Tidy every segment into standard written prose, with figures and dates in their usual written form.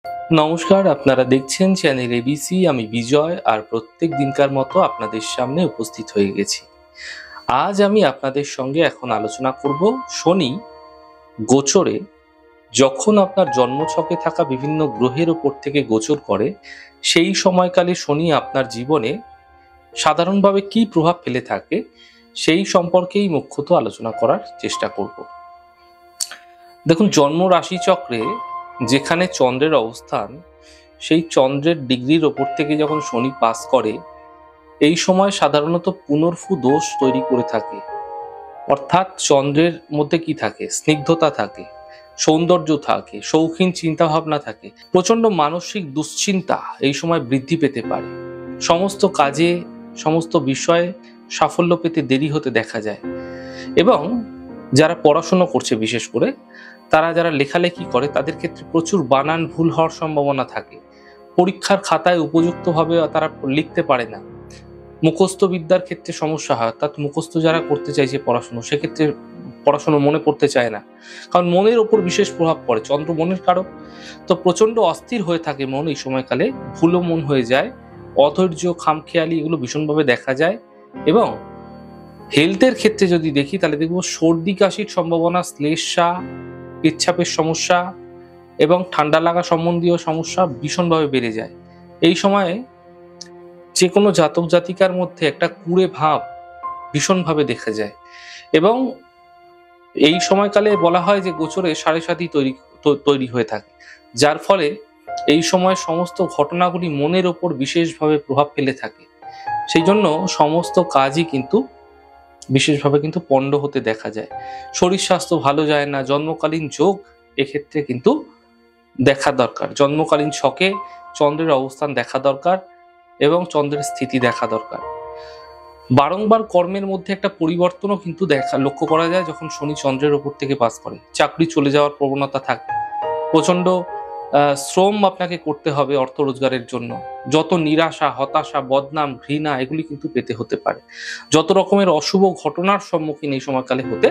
নমস্কার, আপনারা দেখছেন চ্যানেল এবিসি। আমি বিজয়, আর প্রত্যেক দিনকার মতো আপনাদের সামনে উপস্থিত হয়ে গেছি। আজ আমি আপনাদের সঙ্গে এখন আলোচনা করব শনি গোচরে যখন আপনার জন্মছকে থাকা বিভিন্ন গ্রহের ওপর থেকে গোচর করে, সেই সময়কালে শনি আপনার জীবনে সাধারণভাবে কি প্রভাব ফেলে থাকে সেই সম্পর্কেই মুখ্যত আলোচনা করার চেষ্টা করব। দেখুন, জন্ম রাশি চক্রে যেখানে চন্দ্রের অবস্থান, সেই চন্দ্রের ডিগ্রির ওপর থেকে যখন শনি পাস করে, এই সময় সাধারণত পুনর্ফু দোষ তৈরি করে থাকে। অর্থাৎ চন্দ্রের মধ্যে কি থাকে? স্নিগ্ধতা থাকে, সৌন্দর্য থাকে, শৌখিন চিন্তা ভাবনা থাকে। প্রচন্ড মানসিক দুশ্চিন্তা এই সময় বৃদ্ধি পেতে পারে। সমস্ত কাজে, সমস্ত বিষয়ে সাফল্য পেতে দেরি হতে দেখা যায়। এবং যারা পড়াশোনা করছে, বিশেষ করে তারা যারা লেখালেখি করে, তাদের ক্ষেত্রে প্রচুর বানান ভুল হওয়ার সম্ভাবনা থাকে। পরীক্ষার খাতায় উপযুক্তভাবে তারা লিখতে পারে না। মুখস্থ বিদ্যার ক্ষেত্রে সমস্যা হয়, অর্থাৎ মুখস্থ যারা করতে চাইছে পড়াশুনো, সেক্ষেত্রে পড়াশুনো মনে পড়তে চায় না, কারণ মনের ওপর বিশেষ প্রভাব পড়ে। চন্দ্র মনের কারক, তো প্রচন্ড অস্থির হয়ে থাকে মন এই সময়কালে। ভুলো মন হয়ে যায়, অধৈর্য, খামখেয়ালি এগুলো ভীষণভাবে দেখা যায়। এবং হেলথের ক্ষেত্রে যদি দেখি, তাহলে দেখবো সর্দি কাশির সম্ভাবনা, শ্লেষ্মা, পেচ্ছাপের সমস্যা এবং ঠান্ডা লাগা সম্বন্ধীয় সমস্যা ভীষণভাবে বেড়ে যায়। এই সময়ে যে কোনো জাতক জাতিকার মধ্যে একটা কুঁড়ে ভাব ভীষণভাবে দেখা যায়। এবং এই সময়কালে বলা হয় যে গোচরে সাড়ে সাতি তৈরি হয়ে থাকে, যার ফলে এই সময় সমস্ত ঘটনাগুলি মনের ওপর বিশেষভাবে প্রভাব ফেলে থাকে। সেই জন্য সমস্ত কাজই কিন্তু বিশেষভাবে কিন্তু পণ্ড হতে দেখা যায়। শরীর স্বাস্থ্য ভালো যায় না। জন্মকালীন যোগ এক্ষেত্রে কিন্তু দেখা দরকার। জন্মকালীন ছকে চন্দ্রের অবস্থান দেখা দরকার এবং চন্দ্রের স্থিতি দেখা দরকার। বারংবার কর্মের মধ্যে একটা পরিবর্তনও কিন্তু লক্ষ্য করা যায় যখন শনি চন্দ্রের ওপর থেকে পাস করে। চাকরি চলে যাওয়ার প্রবণতা থাকে। প্রচন্ড শ্রম আপনাকে করতে হবে অর্থ রোজগারের জন্য। যত নিরাশা, হতাশা, বদনাম, ঘৃণা এগুলি কিন্তু পেতে হতে পারে। যত রকমের অশুভ ঘটনার সম্মুখীন এই সময়কালে হতে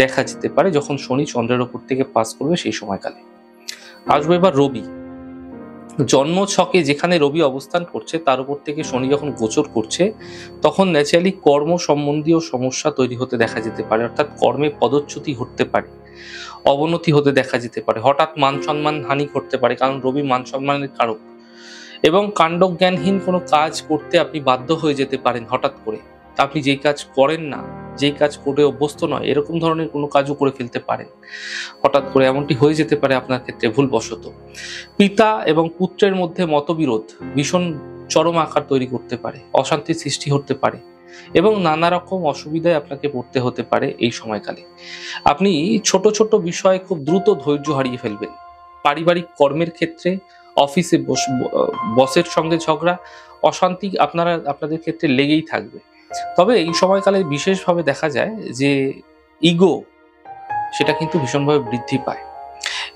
দেখা যেতে পারে যখন শনি চন্দ্রের ওপর থেকে পাস করবে সেই সময়কালে। আসবো এবার রবি। জন্ম ছকে যেখানে রবি অবস্থান করছে, তার উপর থেকে শনি যখন গোচর করছে, তখন ন্যাচারালি কর্ম সম্বন্ধীয় সমস্যা তৈরি হতে দেখা যেতে পারে। অর্থাৎ কর্মে পদচ্যুতি ঘটতে পারে, অবনতি হতে দেখা যেতে পারে, হঠাৎ মান সম্মান হানি ঘটতে পারে, কারণ রবি মান সম্মানের কারক। এবং কাণ্ডজ্ঞানহীন কোনো কাজ করতে আপনি বাধ্য হয়ে যেতে পারেন হঠাৎ করে। আপনি যেই কাজ করেন না, যেই কাজ করে অভ্যস্ত নয়, এরকম ধরনের কোনো কাজও করে ফেলতে পারেন হঠাৎ করে। এমনটি হয়ে যেতে পারে আপনার ক্ষেত্রে ভুলবশত। পিতা এবং পুত্রের মধ্যে মতবিরোধ ভীষণ চরম আকার তৈরি করতে পারে, অশান্তির সৃষ্টি হতে পারে এবং নানা রকম অসুবিধায় আপনাকে পড়তে হতে পারে এই সময়কালে। আপনি ছোট ছোট বিষয়ে খুব দ্রুত ধৈর্য হারিয়ে ফেলবেন। পারিবারিক কর্মের ক্ষেত্রে, অফিসে বসের সঙ্গে ঝগড়া, অশান্তি আপনাদের ক্ষেত্রে লেগেই থাকবে। তবে এই সময়কালে বিশেষভাবে দেখা যায় যে ইগো সেটা কিন্তু ভীষণভাবে বৃদ্ধি পায়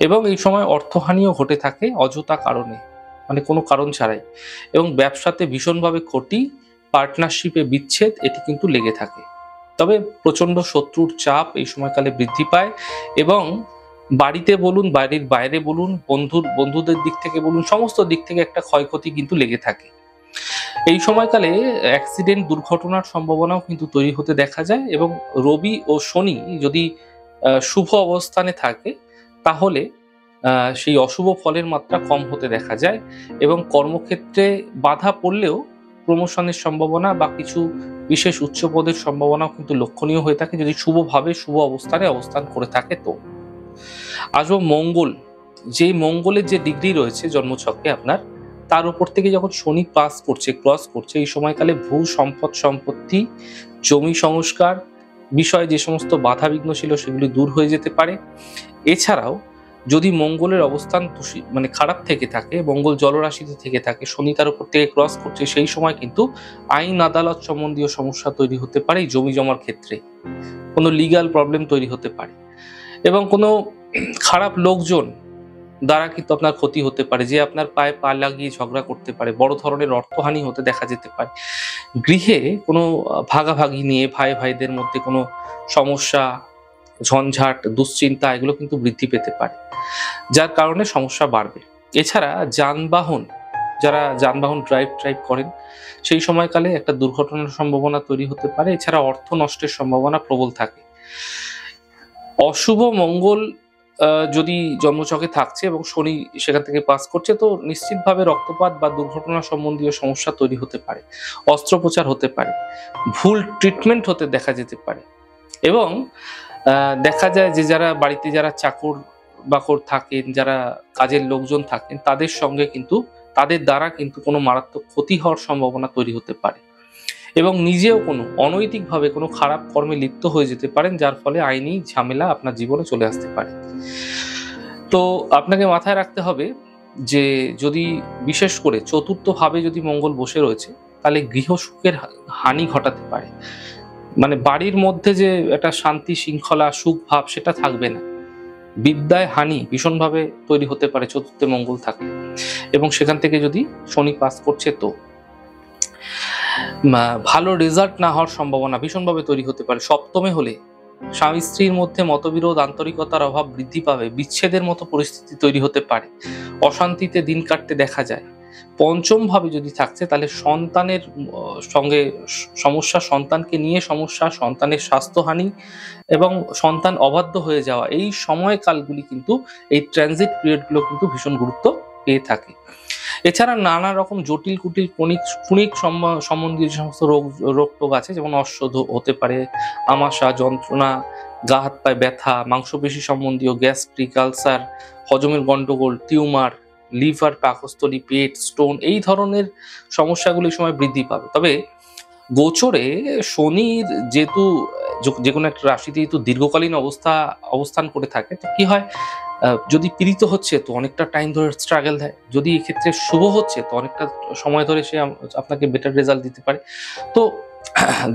এবং এই সময় অর্থহানিও ঘটে থাকে অযথা কারণে, মানে কোনো কারণ ছাড়াই। এবং ব্যবসাতে ভীষণভাবে ক্ষতি, পার্টনারশিপে বিচ্ছেদ এটি কিন্তু লেগে থাকে। তবে প্রচন্ড শত্রুর চাপ এই সময়কালে বৃদ্ধি পায় এবং বাড়িতে বলুন, বাড়ির বাইরে বলুন, বন্ধুদের দিক থেকে বলুন, সমস্ত দিক থেকে একটা ক্ষয়ক্ষতি কিন্তু লেগে থাকে। এই সময়কালে অ্যাক্সিডেন্ট, দুর্ঘটনার সম্ভাবনাও কিন্তু তৈরি হতে দেখা যায়। এবং রবি ও শনি যদি শুভ অবস্থানে থাকে, তাহলে সেই অশুভ ফলের মাত্রা কম হতে দেখা যায় এবং কর্মক্ষেত্রে বাধা পড়লেও প্রমোশনের সম্ভাবনা বা কিছু বিশেষ উচ্চ পদের সম্ভাবনাও কিন্তু লক্ষণীয় হয়ে থাকে যদি শুভভাবে শুভ অবস্থানে অবস্থান করে থাকে। তো আসবো মঙ্গল। যে মঙ্গলের যে ডিগ্রি রয়েছে জন্মছকে আপনার, তার উপর থেকে যখন শনি পাস করছে, ক্রস করছে, এই সময়কালে ভূ সম্পত্তি, জমি সংস্কার বিষয়ে যে সমস্ত বাধা বিঘ্ন ছিল সেগুলি দূর হয়ে যেতে পারে। এছাড়াও যদি মঙ্গলের অবস্থান মানে খারাপ থেকে থাকে, মঙ্গল জলরাশিতে থেকে থাকে, শনি তার উপর থেকে ক্রস করছে, সেই সময় কিন্তু আইন আদালত সম্বন্ধীয় সমস্যা তৈরি হতে পারে। জমি জমার ক্ষেত্রে কোনো লিগ্যাল প্রবলেম তৈরি হতে পারে এবং কোনো খারাপ লোকজন দ্বারা কিন্তু আপনার ক্ষতি হতে পারে, যে আপনার পায়ে পা লাগিয়ে ঝগড়া করতে পারে, বড় ধরনের অর্থহানি হতে দেখা যেতে পারে। গৃহে কোনো ভাগাভাগি নিয়ে ভাই ভাইদের মধ্যে কোনো সমস্যা, ঝঞ্ঝাট, দুশ্চিন্তা এগুলো কিন্তু বৃদ্ধি পেতে পারে, যার কারণে সমস্যা বাড়বে। এছাড়া যানবাহন, যারা যানবাহন ড্রাইভ করেন সেই সময়কালে একটা দুর্ঘটনার সম্ভাবনা তৈরি হতে পারে। এছাড়া অর্থ নষ্টের সম্ভাবনা প্রবল থাকে। অশুভ মঙ্গল যদি জন্মছকে থাকছে এবং শনি সেখান থেকে পাস করছে, তো নিশ্চিতভাবে রক্তপাত বা দুর্ঘটনা সম্বন্ধীয় সমস্যা তৈরি হতে পারে, অস্ত্রোপচার হতে পারে, ভুল ট্রিটমেন্ট হতে দেখা যেতে পারে। এবং দেখা যায় যে যারা বাড়িতে যারা চাকর বাকর থাকেন, যারা কাজের লোকজন থাকেন, তাদের সঙ্গে কিন্তু তাদের দ্বারা কিন্তু কোনো মারাত্মক ক্ষতি হওয়ার সম্ভাবনা তৈরি হতে পারে এবং নিজেও কোনো অনৈতিকভাবে কোনো খারাপ কর্মে লিপ্ত হয়ে যেতে পারেন, যার ফলে আইনি ঝামেলা আপনার জীবনে চলে আসতে পারে। তো আপনাকে মাথায় রাখতে হবে যে যদি বিশেষ করে চতুর্থভাবে যদি মঙ্গল বসে রয়েছে, তাহলে গৃহসুখের হানি ঘটাতে পারে। মানে বাড়ির মধ্যে যে একটা শান্তি শৃঙ্খলা সুখ ভাব সেটা থাকবে না। বিদ্যায় হানি ভীষণভাবে তৈরি হতে পারে চতুর্থে মঙ্গল থাকলে। এবং সেখান থেকে যদি শনি পাস করছে, তো ভালো রেজাল্ট না হওয়ার সম্ভাবনা ভীষণভাবে তৈরি হতে পারে। সপ্তমে হলে স্বামী স্ত্রীর মধ্যে মতবিরোধ, আন্তরিকতার অভাব বৃদ্ধি পাবে, বিচ্ছেদের মতো পরিস্থিতি তৈরি হতে পারে, অশান্তিতে দিন কাটতে দেখা যায়। পঞ্চম ভাবে যদি থাকছে, তাহলে সন্তানের সঙ্গে সমস্যা, সন্তানকে নিয়ে সমস্যা, সন্তানের স্বাস্থ্যহানি এবং সন্তান অবাধ্য হয়ে যাওয়া, এই সময়কালগুলি কিন্তু, এই ট্রানজিট পিরিয়ডগুলো কিন্তু ভীষণ গুরুত্ব পেয়ে থাকে। এছাড়া নানা রকম জটিল কুটিল ক্ষণিক সম্বন্ধীয় যে সমস্ত রোগ টোগ আছে, যেমন অশ্বধ হতে পারে, আমাশা, যন্ত্রণা, গা হাত পায়ে ব্যথা, মাংসপেশি সম্বন্ধীয় গ্যাস্ট্রিক আলসার, হজমের গন্ডগোল, টিউমার, লিভার, পাকস্থলী, পেট, স্টোন, এই ধরনের সমস্যাগুলো এই সময় বৃদ্ধি পাবে। তবে গোচরে শনির যেহেতু যে কোনো একটা রাশিতে যেহেতু দীর্ঘকালীন অবস্থান করে থাকে, তো কি হয়, যদি পীড়িত হচ্ছে তো অনেকটা টাইম ধরে স্ট্রাগল দেয়, যদি এক্ষেত্রে শুভ হচ্ছে তো অনেকটা সময় ধরে সে আপনাকে বেটার রেজাল্ট দিতে পারে। তো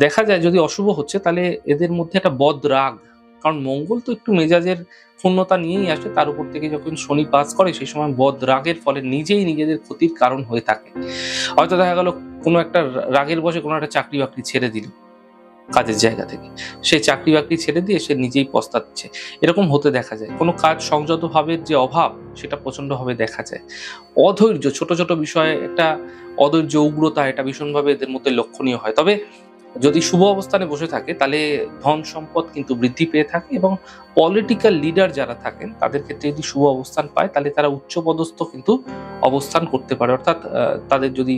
দেখা যায় যদি অশুভ হচ্ছে, তাহলে এদের মধ্যে একটা বদ রাগ, কারণ মঙ্গল তো একটু মেজাজের ক্ষুণ্ণতা নিয়েই আসে, তার উপর থেকে যখন শনি পাস করে সেই সময় বদ রাগের ফলে নিজেই নিজেদের ক্ষতির কারণ হয়ে থাকে। হয়তো দেখা গেল কোনো একটা রাগের বশে কোনো একটা চাকরি বাকরি ছেড়ে দিল কাজের জায়গা থেকে, সেই চাকরি বাকরি ছেড়ে দিয়ে সে নিজেই পস্তাচ্ছে, এরকম হতে দেখা যায়। কোনো কাজ সংযত ভাবের যে অভাব সেটা প্রচন্ডভাবে দেখা যায়। অধৈর্য, ছোট ছোট বিষয়ে একটা অধৈর্য, উগ্রতা, এটা ভীষণভাবে এদের মধ্যে লক্ষণীয় হয়। তবে যদি শুভ অবস্থানে বসে থাকে, তাহলে ধন সম্পদ কিন্তু বৃদ্ধি পেয়ে থাকে এবং পলিটিক্যাল লিডার যারা থাকেন তাদের ক্ষেত্রে যদি শুভ অবস্থান পায়, তাহলে তারা উচ্চপদস্থ কিন্তু অবস্থান করতে পারে। অর্থাৎ তাদের যদি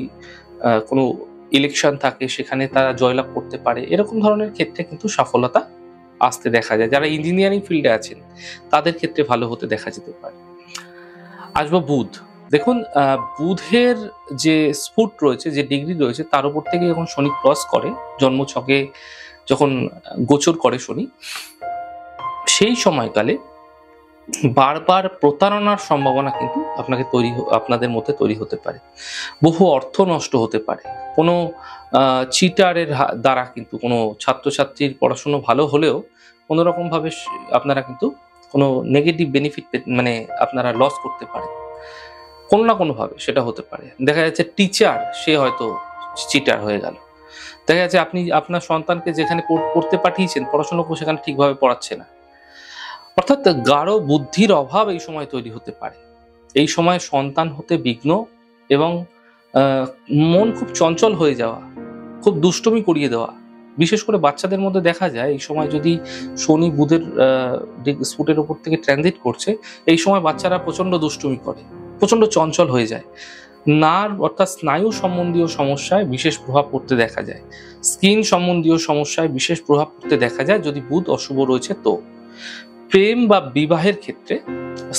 কোনো ইলেকশন থাকে সেখানে তারা জয়লাভ করতে পারে, এরকম ধরনের ক্ষেত্রে কিন্তু সফলতা আসতে দেখা যায়। যারা ইঞ্জিনিয়ারিং ফিল্ডে আছেন তাদের ক্ষেত্রে ভালো হতে দেখা যেতে পারে। আসবো বুধ। দেখুন, বুধের যে স্ফুট রয়েছে, যে ডিগ্রি রয়েছে, তার উপর থেকে যখন শনি ক্রস করে, জন্মছকে যখন গোচর করে শনি, সেই সময়কালে বারবার প্রতারণার সম্ভাবনা কিন্তু আপনাদের মধ্যে তৈরি হতে পারে। বহু অর্থ নষ্ট হতে পারে। কোনো চিটারের দ্বারা কিন্তু কোনো ছাত্রছাত্রীর পড়াশুনো ভালো হলেও কোনোরকম ভাবে আপনারা কিন্তু কোনো নেগেটিভ বেনিফিট মানে আপনারা লস করতে পারেন, কোনো না কোনো ভাবে সেটা হতে পারে। দেখা যাচ্ছে টিচার সে হয়তো চিটার হয়ে গেল, দেখা যাচ্ছে আপনি আপনার সন্তানকে যেখানে পড়তে পাঠিয়েছেন, পড়াশোনা সেখানে ঠিকভাবে পড়াচ্ছে না। অর্থাৎ গাঢ় বুদ্ধির অভাব এই সময় তৈরি হতে পারে। এই সময় সন্তান হতে বিঘ্ন এবং মন খুব চঞ্চল হয়ে যাওয়া, খুব দুষ্টুমি করিয়ে দেওয়া, বিশেষ করে বাচ্চাদের মধ্যে দেখা যায় এই সময় যদি শনি বুধের স্ফুটের উপর থেকে ট্রানজিট করছে, এই সময় বাচ্চারা প্রচন্ড দুষ্টুমি করে, প্রচন্ড চঞ্চল হয়ে যায়। নার্ভ অর্থাৎ স্নায়ু সম্বন্ধীয় সমস্যায় বিশেষ প্রভাব পড়তে দেখা যায়, স্কিন সম্বন্ধীয় সমস্যায় বিশেষ প্রভাব পড়তে দেখা যায় যদি বুধ অশুভ রয়েছে। তো প্রেম বা বিবাহের ক্ষেত্রে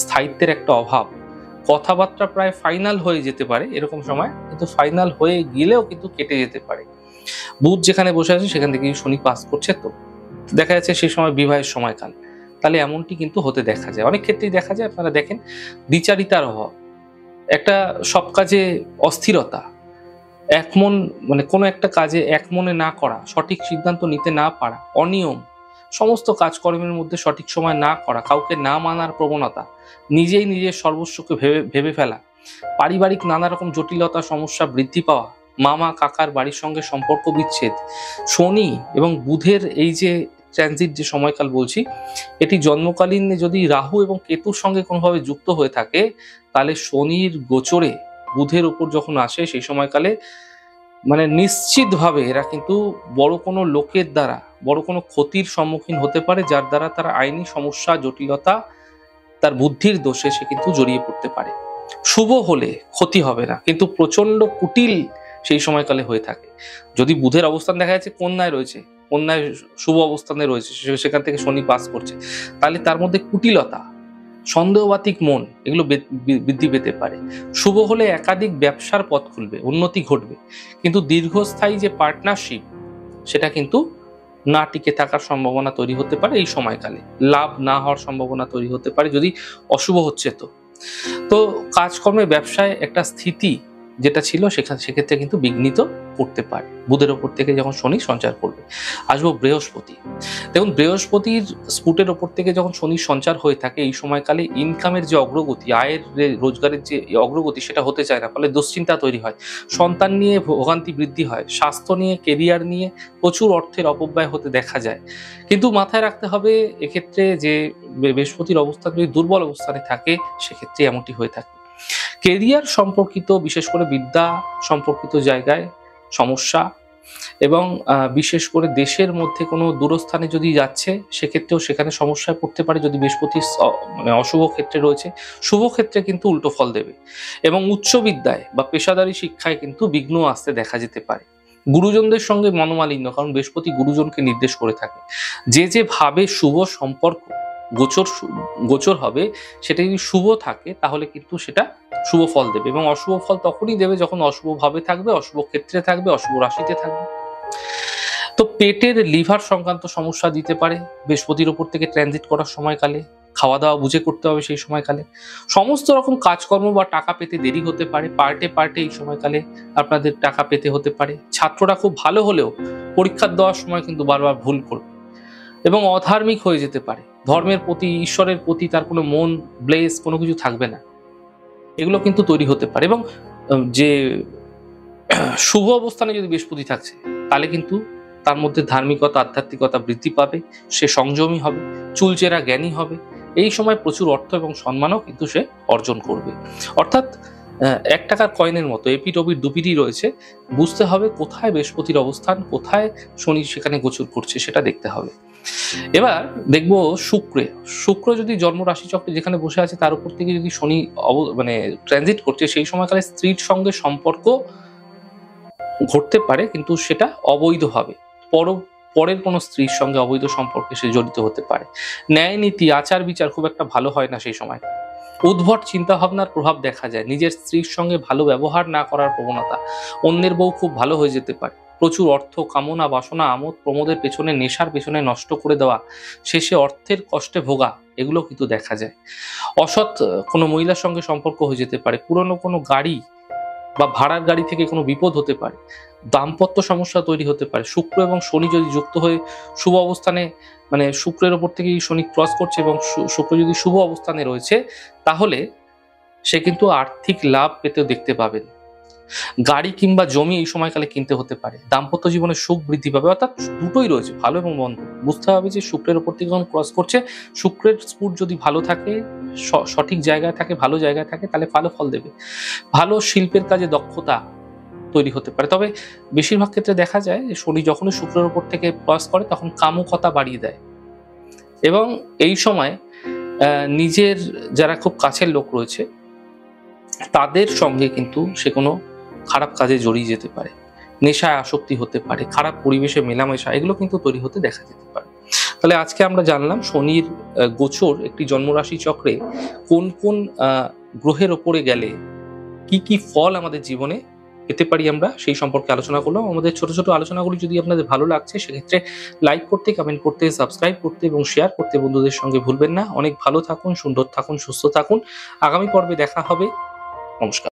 স্থায়িত্বের একটা অভাব, কথাবার্তা প্রায় ফাইনাল হয়ে যেতে পারে এরকম সময়, কিন্তু ফাইনাল হয়ে গেলেও কিন্তু কেটে যেতে পারে। বুধ যেখানে বসে আছে সেখান থেকে শনি পাস করছে, তো দেখা যাচ্ছে সেই সময় বিবাহের সময়কাল, তাহলে এমনটি কিন্তু হতে দেখা যায়। অনেক ক্ষেত্রেই দেখা যায়, আপনারা দেখেন, দ্বিচারিতার অভাব, একটা সব কাজে অস্থিরতা, একমন মানে কোনো একটা কাজে এক মনে না করা, সঠিক সিদ্ধান্ত নিতে না পারা, অনিয়ম, সমস্ত কাজকর্মের মধ্যে সঠিক সময় না করা, কাউকে না মানার প্রবণতা, নিজেই নিজের সর্বস্বকে ভেবে ফেলা, পারিবারিক নানা রকম জটিলতা সমস্যা বৃদ্ধি পাওয়া, মামা কাকার বাড়ির সঙ্গে সম্পর্ক বিচ্ছেদ। শনি এবং বুধের এই যে ট্রানজিট যে সময়কাল বলছি, এটি জন্মকালীন যদি রাহু এবং কেতুর সঙ্গে কোনোভাবে যুক্ত হয়ে থাকে, তাহলে শনির গোচরে বুধের উপর যখন আসে সেই সময়কালে মানে নিশ্চিতভাবে এরা কিন্তু বড় কোনো লোকের দ্বারা বড় কোনো ক্ষতির সম্মুখীন হতে পারে, যার দ্বারা তার আইনি সমস্যা, জটিলতা, তার বুদ্ধির দোষে সে কিন্তু জড়িয়ে পড়তে পারে। শুভ হলে ক্ষতি হবে না, কিন্তু প্রচন্ড কুটিল সেই সময়কালে হয়ে থাকে। যদি বুধের অবস্থান দেখা যাচ্ছে কন্যায় রয়েছে, কন্যায় শুভ অবস্থানে রয়েছে, সেখান থেকে শনি পাস করছে, তাহলে তার মধ্যে কুটিলতা, সন্দেহবাতিক মন, এগুলো বৃদ্ধি পেতে পারে। শুভ হলে একাধিক ব্যবসার পথ খুলবে, উন্নতি ঘটবে, কিন্তু দীর্ঘস্থায়ী যে পার্টনারশিপ সেটা কিন্তু না টিকে থাকার সম্ভাবনা তৈরি হতে পারে। এই সময়কালে লাভ না হওয়ার সম্ভাবনা তৈরি হতে পারে যদি অশুভ হচ্ছে। তো কাজকর্মে, ব্যবসায় একটা স্থিতি যেটা ছিল সেক্ষেত্রে কিন্তু বিঘ্নিত করতে পারে বুধের ওপর থেকে যখন শনি সঞ্চার করবে। আসবো বৃহস্পতি। দেখুন, বৃহস্পতির স্পুটের ওপর থেকে যখন শনির সঞ্চার হয়ে থাকে, এই সময়কালে ইনকামের যে অগ্রগতি, আয়ের রোজগারের যে অগ্রগতি সেটা হতে চায় না, ফলে দুশ্চিন্তা তৈরি হয়, সন্তান নিয়ে ভোগান্তি বৃদ্ধি হয়, স্বাস্থ্য নিয়ে, কেরিয়ার নিয়ে প্রচুর অর্থের অপব্যয় হতে দেখা যায়। কিন্তু মাথায় রাখতে হবে এক্ষেত্রে যে বৃহস্পতির অবস্থান যদি দুর্বল অবস্থানে থাকে সেক্ষেত্রে এমনটি হয়ে থাকে। কেরিয়ার সম্পর্কিত, বিশেষ করে বিদ্যা সম্পর্কিত জায়গায় সমস্যা, এবং বিশেষ করে দেশের মধ্যে কোনো দূরস্থানে যদি যাচ্ছে সেক্ষেত্রেও সেখানে সমস্যায় পড়তে পারে যদি বৃহস্পতি মানে অশুভ ক্ষেত্রে রয়েছে। শুভ ক্ষেত্রে কিন্তু উল্টো ফল দেবে, এবং উচ্চ বিদ্যায় বা পেশাদারি শিক্ষায় কিন্তু বিঘ্ন আসতে দেখা যেতে পারে। গুরুজনদের সঙ্গে মনোমালিন্য, কারণ বৃহস্পতি গুরুজনকে নির্দেশ করে থাকে। যে ভাবে শুভ সম্পর্ক গোচর হবে সেটা যদি শুভ থাকে তাহলে কিন্তু সেটা শুভ ফল দেবে, এবং অশুভ ফল তখনই দেবে যখন অশুভ ভাবে থাকবে, অশুভ ক্ষেত্রে থাকবে, অশুভ রাশিতে থাকবে। তো পেটের লিভার সংক্রান্ত সমস্যা দিতে পারে বৃহস্পতির উপর থেকে ট্রানজিট করার সময়কালে। খাওয়া দাওয়া বুঝে করতে হবে সেই সময়কালে। সমস্ত রকম কাজকর্ম বা টাকা পেতে দেরি হতে পারে, পার্টে এই সময়কালে আপনাদের টাকা পেতে হতে পারে। ছাত্ররা খুব ভালো হলেও পরীক্ষা দেওয়ার সময় কিন্তু বারবার ভুল করবে, এবং অধার্মিক হয়ে যেতে পারে। ধর্মের প্রতি, ঈশ্বরের প্রতি তার কোনো মন, ব্লেস কোনো কিছু থাকবে না, এগুলো কিন্তু তৈরি হতে পারে। এবং যে শুভ অবস্থানে যদি বৃহস্পতি থাকছে তাহলে কিন্তু তার মধ্যে ধার্মিকতা, আধ্যাত্মিকতা বৃদ্ধি পাবে, সে সংযমী হবে, চুলচেরা জ্ঞানী হবে। এই সময় প্রচুর অর্থ এবং সম্মানও কিন্তু সে অর্জন করবে। অর্থাৎ 1 টাকার কয়েনের মতো এপিঠ ওপিঠ দুপিঠই রয়েছে। বুঝতে হবে কোথায় বৃহস্পতির অবস্থান, কোথায় শনি সেখানে গোচর করছে, সেটা দেখতে হবে। এবার দেখবো শুক্র যদি জন্ম রাশি চক্রে যেখানে বসে আছে তার উপর থেকে যদি শনি মানে ট্রানজিট করছে, সেই সময়কালে স্ত্রীর সঙ্গে সম্পর্ক ঘটতে পারে, কিন্তু সেটা অবৈধভাবে, পরের কোনো স্ত্রীর সঙ্গে অবৈধ সম্পর্কে সে জড়িত হতে পারে। ন্যায় নীতি, আচার বিচার খুব একটা ভালো হয় না সেই সময়। উদ্ভট চিন্তা ভাবনার প্রভাব দেখা যায়, নিজের স্ত্রীর সঙ্গে ভালো ব্যবহার না করার প্রবণতা, অন্যের বউ খুব ভালো হয়ে যেতে পারে, প্রচুর অর্থ কামনা, বাসনা, আমোদ প্রমোদের পেছনে, নেশার পেছনে নষ্ট করে দেওয়া, শেষে অর্থের কষ্টে ভোগা, এগুলো কিন্তু দেখা যায়। অসৎ কোনো মহিলার সঙ্গে সম্পর্ক হয়ে যেতে পারে, পুরনো কোনো গাড়ি বা ভাড়ার গাড়ি থেকে কোনো বিপদ হতে পারে, দাম্পত্য সমস্যা তৈরি হতে পারে। শুক্র এবং শনি যদি যুক্ত হয়ে শুভ অবস্থানে, মানে শুক্রের ওপর থেকে শনি ক্রস করছে এবং শুক্র যদি শুভ অবস্থানে রয়েছে, তাহলে সে কিন্তু আর্থিক লাভ পেতেও দেখতে পাবেন। গাড়ি কিংবা জমি এই সময়কালে কিনতে হতে পারে, দাম্পত্য জীবনে সুখ বৃদ্ধি পাবে। অর্থাৎ দুটোই রয়েছে, ভালো এবং মন্দ। বুঝতে হবে যে শুক্রের ওপর থেকে যখন ক্রস করছে, শুক্রের স্পুট যদি ভালো থাকে, সঠিক জায়গায় থাকে, ভালো জায়গায় থাকে, তাহলে ভালো ফল দেবে। ভালো শিল্পের কাজে দক্ষতা তৈরি হতে পারে। তবে বেশিরভাগ ক্ষেত্রে দেখা যায় যে শনি যখনই শুক্রের উপর থেকে ক্রস করে তখন কামুকতা বাড়িয়ে দেয়, এবং এই সময় নিজের যারা খুব কাছের লোক রয়েছে তাদের সঙ্গে কিন্তু সে কোনো খারাপ কাজে জড়িয়ে যেতে পারে, নেশায় আসক্তি হতে পারে, খারাপ পরিবেশে মেলামেশা, এগুলো কিন্তু তৈরি হতে দেখা যেতে পারে। তাহলে আজকে আমরা জানলাম শনির গোচর একটি জন্মরাশি চক্রে কোন কোন গ্রহের ওপরে গেলে কি কি ফল আমাদের জীবনে পেতে পারি আমরা, সেই সম্পর্কে আলোচনা করলাম। আমাদের ছোট ছোট আলোচনাগুলি যদি আপনাদের ভালো লাগছে সেক্ষেত্রে লাইক করতে, কমেন্ট করতে, সাবস্ক্রাইব করতে এবং শেয়ার করতে বন্ধুদের সঙ্গে ভুলবেন না। অনেক ভালো থাকুন, সুন্দর থাকুন, সুস্থ থাকুন। আগামী পর্বে দেখা হবে। নমস্কার।